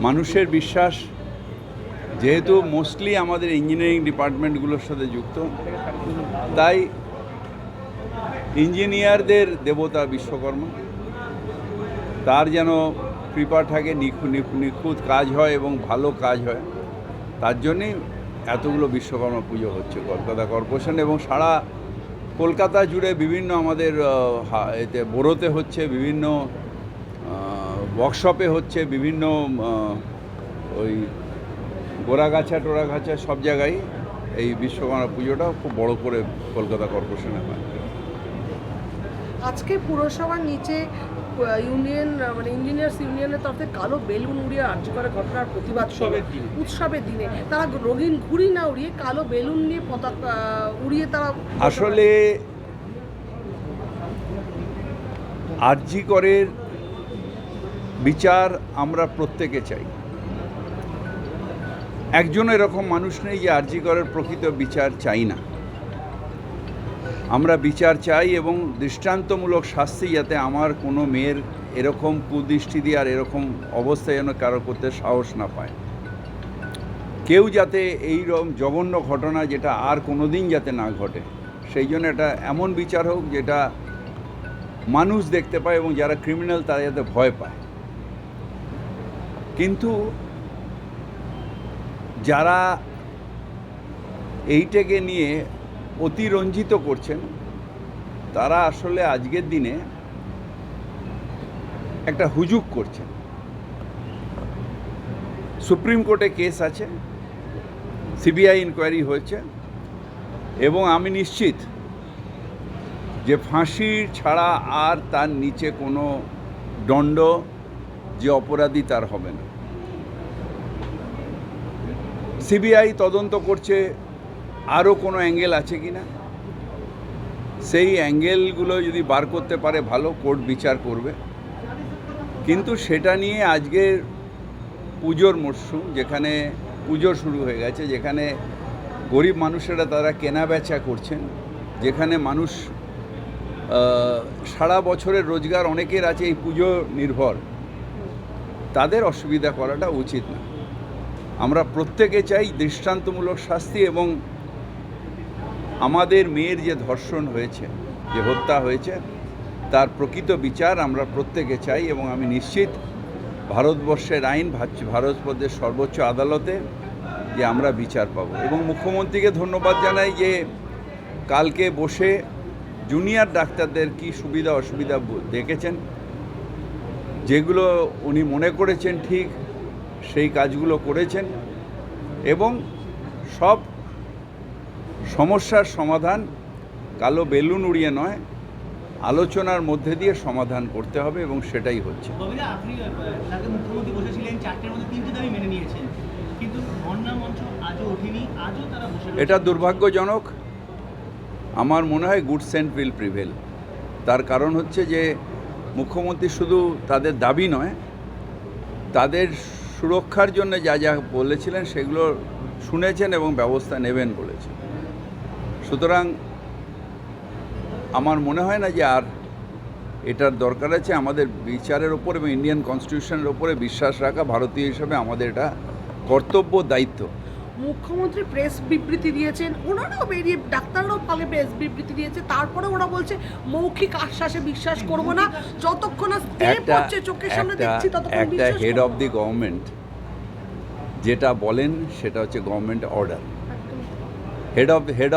মানুষের বিশ্বাস যেহেতু মোস্টলি আমাদের ইঞ্জিনিয়ারিং ডিপার্টমেন্টগুলোর সাথে যুক্ত, তাই ইঞ্জিনিয়ারদের দেবতা বিশ্বকর্মা, তার যেন কৃপা থাকে, নিখুঁত কাজ হয় এবং ভালো কাজ হয়, তার জন্যেই এতগুলো বিশ্বকর্মা পুজো হচ্ছে কলকাতা কর্পোরেশন এবং সারা কলকাতা জুড়ে বিভিন্ন আমাদের এতে বোরোতে হচ্ছে, বিভিন্ন ওয়ার্কশপে হচ্ছে, বিভিন্ন ওই টোরাগাছা সব জায়গায় এই বিশ্বকর্মা পুজোটা খুব বড় করে কলকাতা কর্পোরেশনে হয়। আজকে পুরসভার নিচে ইউনিয়ন মানে ইঞ্জিনিয়ার্স ইউনিয়নের তরফে কালো বেলুন উড়িয়ে আর্জি করার ঘটনার প্রতিবাদ উৎসবের দিনে তারা রঙিন ঘুড়ি না উড়িয়ে কালো বেলুন নিয়ে পতাকা উড়িয়ে তারা আসলে আরজি করের বিচার আমরা প্রত্যেকে চাই। একজন এরকম মানুষ নেই যে আরজি করের প্রকৃত বিচার চাই না। আমরা বিচার চাই এবং দৃষ্টান্তমূলক শাস্তি, যাতে আমার কোনো মেয়ের এরকম কুদৃষ্টি দিয়ে আর এরকম অবস্থায় যেন কারো করতে সাহস না পায়। কেউ যাতে এইরকম জঘন্য ঘটনা যেটা আর কোনো দিন যাতে না ঘটে, সেই জন্য এটা এমন বিচার হোক যেটা মানুষ দেখতে পায় এবং যারা ক্রিমিনাল তারা যাতে ভয় পায়। কিন্তু যারা এইটাকে নিয়ে অতিরঞ্জিত করছেন, তারা আসলে আজকের দিনে একটা হুজুগ করছেন। সুপ্রিম কোর্টে কেস আছে, সিবিআই ইনকোয়ারি হয়েছে এবং আমি নিশ্চিত যে ফাঁসির ছাড়া আর তার নিচে কোনো দণ্ড যে অপরাধী তার হবে না। সিবিআই তদন্ত করছে আরও কোনো অ্যাঙ্গেল আছে কি না, সেই অ্যাঙ্গেলগুলো যদি বার করতে পারে ভালো, কোর্ট বিচার করবে। কিন্তু সেটা নিয়ে আজকের পুজোর মরশুম, যেখানে পুজো শুরু হয়ে গেছে, যেখানে গরিব মানুষেরা তারা কেনা বেচা করছেন, যেখানে মানুষ সারা বছরের রোজগার অনেকের আছে এই পুজো নির্ভর, তাদের অসুবিধা করাটা উচিত না। আমরা প্রত্যেকে চাই দৃষ্টান্তমূলক শাস্তি এবং আমাদের মেয়ের যে ধর্ষণ হয়েছে, যে হত্যা হয়েছে, তার প্রকৃত বিচার আমরা প্রত্যেকে চাই এবং আমি নিশ্চিত ভারতবর্ষের আইন, ভারতবর্ষের সর্বোচ্চ আদালতে যে আমরা বিচার পাব। এবং মুখ্যমন্ত্রীকে ধন্যবাদ জানাই যে কালকে বসে জুনিয়র ডাক্তারদের কি সুবিধা অসুবিধা দেখেছেন, যেগুলো উনি মনে করেছেন ঠিক সেই কাজগুলো করেছেন এবং সব সমস্যার সমাধান কালো বেলুন উড়িয়ে নয়, আলোচনার মধ্যে দিয়ে সমাধান করতে হবে এবং সেটাই হচ্ছে। মুখ্যমন্ত্রী বসেছিলেন 4টের মধ্যে 3টে দাবি মেনে নিয়েছেন, কিন্তু ধর্ণা মঞ্চ আজও ওঠেনি, আজও তারা বসে। এটা দুর্ভাগ্যজনক। আমার মনে হয় গুড সেন্ট উইল প্রিভেল। তার কারণ হচ্ছে যে মুখ্যমন্ত্রী শুধু তাদের দাবি নয়, তাদের সুরক্ষার জন্য যা যা বলেছিলেন সেগুলো শুনেছেন এবং ব্যবস্থা নেবেন বলেছেন। সুতরাং আমার মনে হয় না যে আর এটার দরকার আছে। আমাদের বিচারের ওপর এবং ইন্ডিয়ান কনস্টিটিউশনের ওপরে বিশ্বাস রাখা ভারতীয় হিসাবে আমাদের এটা কর্তব্য, দায়িত্ব। মুখ্যমন্ত্রী প্রেস বিবৃতি দিয়েছেন, ওনারাও বেরিয়ে ডাক্তাররাও পালে প্রেস বিবৃতি দিয়েছে, তারপরে ওরা বলছে মৌখিক আশ্বাসে বিশ্বাস করব না, যতক্ষণ না স্টেপ হচ্ছে চোখের সামনে দেখছি ততক্ষণ একটা বিশ্বাস। হেড অফ দি গভর্নমেন্ট যেটা বলেন সেটা হচ্ছে government order. Head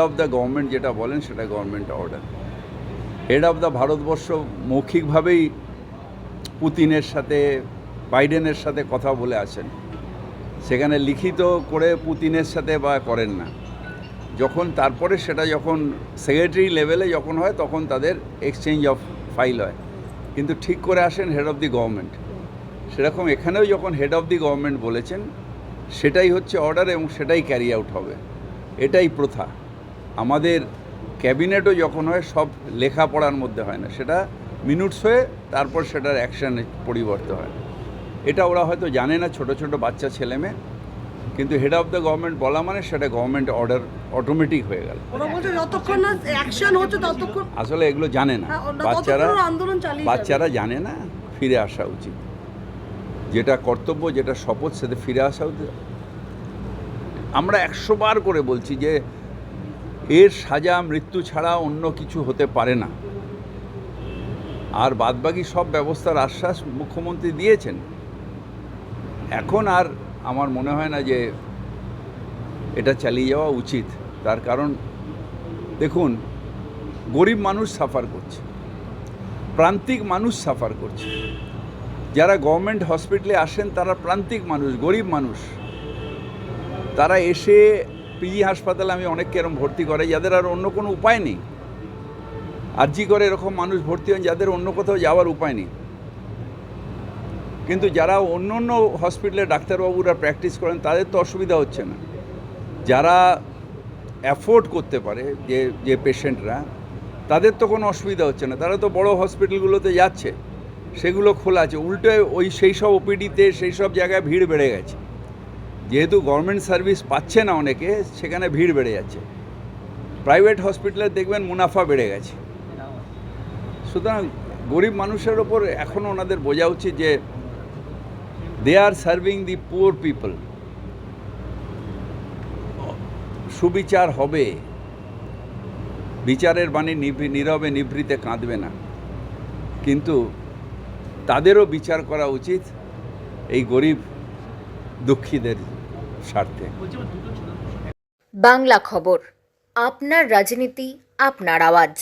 of the government যেটা বলেন সেটা government order. Head of the Bharatvarsha মৌখিকভাবেই পুতিনের সাথে, বাইডেনের সাথে কথা বলে আসেন, সেখানে লিখিত করে পুতিনের সাথে বা করেন না। যখন তারপরে সেটা যখন সেক্রেটারি লেভেলে যখন হয় তখন তাদের এক্সচেঞ্জ অফ ফাইল হয়, কিন্তু ঠিক করে আসেন হেড অফ দি গভর্নমেন্ট। সেরকম এখানেও যখন হেড অফ দি গভর্নমেন্ট বলেছেন সেটাই হচ্ছে অর্ডার এবং সেটাই ক্যারি আউট হবে। এটাই প্রথা। আমাদের ক্যাবিনেটও যখন হয় সব লেখাপড়ার মধ্যে হয় না, সেটা মিনিটস হয়ে তারপর সেটার অ্যাকশানে পরিবর্তন হয়। এটা ওরা হয়তো জানে না, ছোট ছোট বাচ্চা ছেলেমেয়ে, কিন্তু হেড অফ দ্য গভর্নমেন্ট বলা মানে সেটা গভর্নমেন্ট অর্ডার অটোমেটিক হয়ে গেল। ওরা বলছে যতক্ষণ না অ্যাকশন হচ্ছে ততক্ষণ। আসলে এগুলো জানে না, বাচ্চারা জানে না, ফিরে আসা উচিত। যেটা কর্তব্য, যেটা শপথ, সেটা ফিরে আসা উচিত। আমরা 100 বার করে বলছি যে এর সাজা মৃত্যু ছাড়া অন্য কিছু হতে পারে না। আর বাদবাকি সব ব্যবস্থার আশ্বাস মুখ্যমন্ত্রী দিয়েছেন। এখন আর আমার মনে হয় না যে এটা চালিয়ে যাওয়া উচিত। তার কারণ দেখুন, গরিব মানুষ সাফার করছে, প্রান্তিক মানুষ সাফার করছে। যারা গভর্নমেন্ট হসপিটালে আসেন তারা প্রান্তিক মানুষ, গরিব মানুষ। তারা এসে পিজি হাসপাতালে আমি অনেককে এরকম ভর্তি করে যাদের আর অন্য কোনো উপায় নেই। আরজি করে এরকম মানুষ ভর্তি হন যাদের অন্য কোথাও যাওয়ার উপায় নেই। কিন্তু যারা অন্য অন্য হসপিটালে ডাক্তারবাবুরা প্র্যাকটিস করেন তাদের তো অসুবিধা হচ্ছে না। যারা অ্যাফোর্ড করতে পারে, যে পেশেন্টরা, তাদের তো কোনো অসুবিধা হচ্ছে না। তারা তো বড় হসপিটালগুলোতে যাচ্ছে, সেগুলো খোলা আছে। উল্টে সেই সব ওপিডিতে সেই সব জায়গায় ভিড় বেড়ে গেছে। যেহেতু গভর্নমেন্ট সার্ভিস পাচ্ছে না অনেকে, সেখানে ভিড় বেড়ে যাচ্ছে। প্রাইভেট হসপিটালে দেখবেন মুনাফা বেড়ে গেছে। সুতরাং গরিব মানুষের ওপর এখনও ওনাদের বোঝা উচিত যে দে আর সার্ভিং দি পুয়ার পিপল। সুবিচার হবে, বিচারের বাণী নীরবে নিভৃতে কাঁদবে না, কিন্তু তাদেরও বিচার করা উচিত এই গরিব দুঃখীদের স্বার্থে। বাংলা খবর, আপনার রাজনীতি, আপনার আওয়াজ।